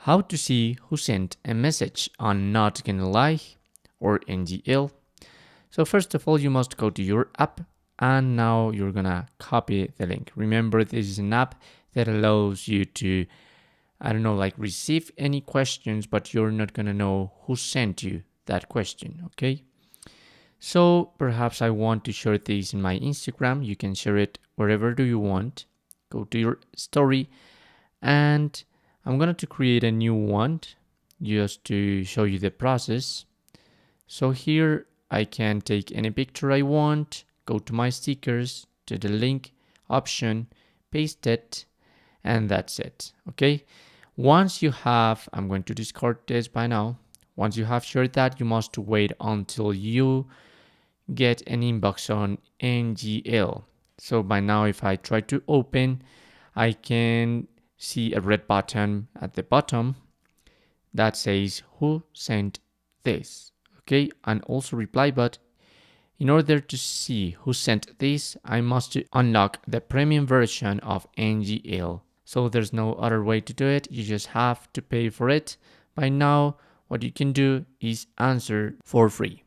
How to see who sent a message on Not Gonna Lie or NGL. So first of all, you must go to your app and now you're gonna copy the link. Remember, this is an app that allows you to, receive any questions, but you're not gonna know who sent you that question, okay? So perhaps I want to share this in my Instagram. You can share it wherever do you want. Go to your story and I'm going to create a new one just to show you the process. So here I can take any picture I want, go to my stickers, to the link option, paste it, and that's it, okay? Once you have, I'm going to discard this by now. Once you have shared that, you must wait until you get an inbox on NGL. So by now, if I try to open, I can see a red button at the bottom that says who sent this, okay? And also reply, but in order to see who sent this, I must unlock the premium version of NGL. So there's no other way to do it. You just have to pay for it. By now, what you can do is answer for free.